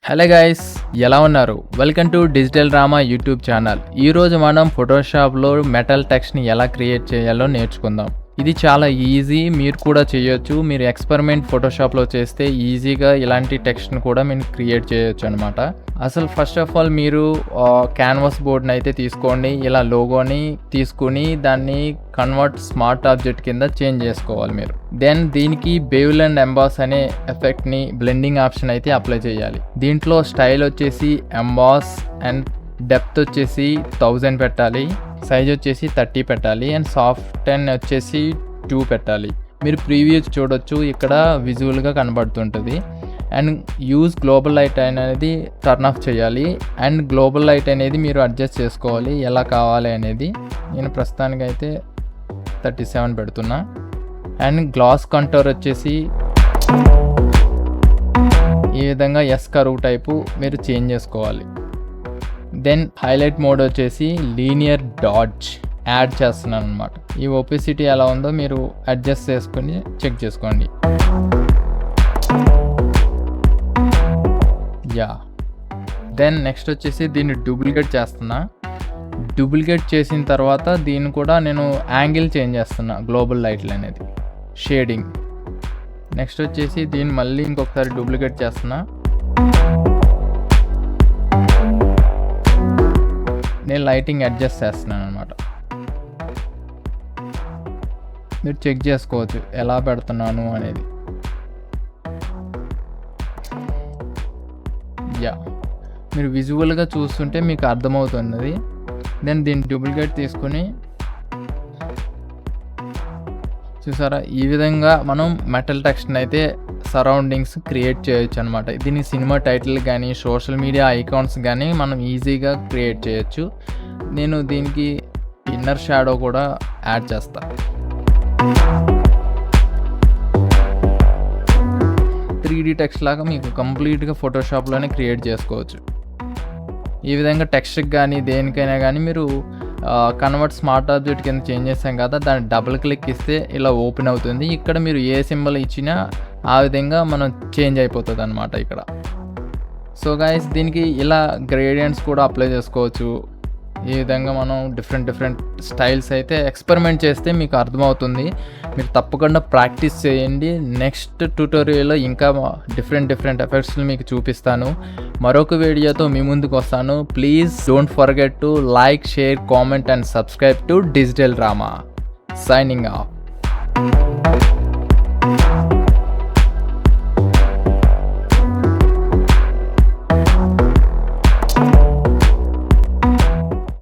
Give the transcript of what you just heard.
Hello guys, ఎలా ఉన్నారు? Welcome to digital Rama YouTube channel. ఈరోజు మనం ఫోటోషాప్లో మెటల్ టెక్స్ట్ని ఎలా క్రియేట్ చేయాలో నేర్చుకుందాం. ఇది చాలా ఈజీ, మీరు కూడా చేయొచ్చు. మీరు ఎక్స్పెరిమెంట్ ఫోటోషాప్లో చేస్తే ఈజీగా ఇలాంటి టెక్స్ట్ని కూడా మీరు క్రియేట్ చేయొచ్చు అనమాట. అసలు ఫస్ట్ ఆఫ్ ఆల్ మీరు క్యాన్వాస్ బోర్డ్ని అయితే తీసుకోండి. ఇలా లోగోని తీసుకుని దాన్ని కన్వర్ట్ స్మార్ట్ ఆబ్జెక్ట్ కింద చేంజ్ చేసుకోవాలి మీరు. దెన్ దీనికి బేవుల్ అండ్ ఎంబాస్ అనే ఎఫెక్ట్ని బ్లెండింగ్ ఆప్షన్ అయితే అప్లై చేయాలి. దీంట్లో స్టైల్ వచ్చేసి ఎంబాస్ అండ్ డెప్త్ వచ్చేసి 1000 పెట్టాలి, సైజ్ వచ్చేసి 30 పెట్టాలి అండ్ సాఫ్ట్ వచ్చేసి 2 పెట్టాలి. మీరు ప్రీవ్యూ చూడొచ్చు, ఇక్కడ విజువల్గా కనబడుతుంటుంది. అండ్ యూజ్ గ్లోబల్ లైట్ అనేది టర్న్ ఆఫ్ చేయాలి. అండ్ గ్లోబల్ లైట్ అనేది మీరు అడ్జస్ట్ చేసుకోవాలి ఎలా కావాలి అనేది. నేను ప్రస్తుతానికి అయితే 37 పెడుతున్నా. అండ్ గ్లాస్ కంటోర్ వచ్చేసి ఈ విధంగా ఎస్ కర్వ్ టైపు మీరు చేంజ్ చేసుకోవాలి. దెన్ హైలైట్ మోడ్ వచ్చేసి లీనియర్ డాడ్జ్ యాడ్ చేస్తున్నాను అనమాట. ఈ ఒపెసిటీ ఎలా ఉందో మీరు అడ్జస్ట్ చేసుకొని చెక్ చేసుకోండి. దెన్ నెక్స్ట్ వచ్చేసి దీన్ని డూప్లికేట్ చేస్తున్నా. డూప్లికేట్ చేసిన తర్వాత దీన్ని కూడా నేను యాంగిల్ చేంజ్ చేస్తున్నా, గ్లోబల్ లైట్లు అనేది షేడింగ్. నెక్స్ట్ వచ్చేసి దీన్ని మళ్ళీ ఇంకొకసారి డూప్లికేట్ చేస్తున్నా. నేను లైటింగ్ అడ్జస్ట్ చేస్తున్నాను అనమాట. మీరు చెక్ చేసుకోవచ్చు ఎలా పెడుతున్నాను అనేది. మీరు విజువల్గా చూస్తుంటే మీకు అర్థమవుతున్నది. దెన్ దీన్ని డూప్లికేట్ తీసుకుని చూసారా, ఈ విధంగా మనం మెటల్ టెక్స్ట్ని అయితే సరౌండింగ్స్ క్రియేట్ చేయొచ్చు అనమాట. దీన్ని సినిమా టైటిల్ కానీ సోషల్ మీడియా ఐకాన్స్ కానీ మనం ఈజీగా క్రియేట్ చేయొచ్చు. నేను దీనికి ఇన్నర్ షాడో కూడా యాడ్ చేస్తా. 3D టెక్స్ట్ లాగా మీకు కంప్లీట్గా ఫోటోషాప్లోనే క్రియేట్ చేసుకోవచ్చు. ఈ విధంగా టెక్స్ట్కి కానీ దేనికైనా కానీ మీరు కన్వర్ట్ స్మార్ట్ ఆబ్జెక్ట్ కింద చేంజ్ చేస్తాం కదా, దాన్ని డబుల్ క్లిక్ ఇస్తే ఇలా ఓపెన్ అవుతుంది. ఇక్కడ మీరు ఏ సింబల్ ఇచ్చినా ఆ విధంగా మనం చేంజ్ అయిపోతుంది అనమాట ఇక్కడ. సో గైస్, దీనికి ఇలా గ్రేడియంట్స్ కూడా అప్లై చేసుకోవచ్చు. ఈ విధంగా మనం డిఫరెంట్ స్టైల్స్ అయితే ఎక్స్పెరిమెంట్ చేస్తే మీకు అర్థమవుతుంది. మీరు తప్పకుండా ప్రాక్టీస్ చేయండి. నెక్స్ట్ ట్యూటోరియల్లో ఇంకా డిఫరెంట్ ఎఫెక్ట్స్ని మీకు చూపిస్తాను. మరొక వీడియోతో మీ ముందుకు వస్తాను. Please don't forget to like, share, comment and subscribe to digital Rama. Signing off.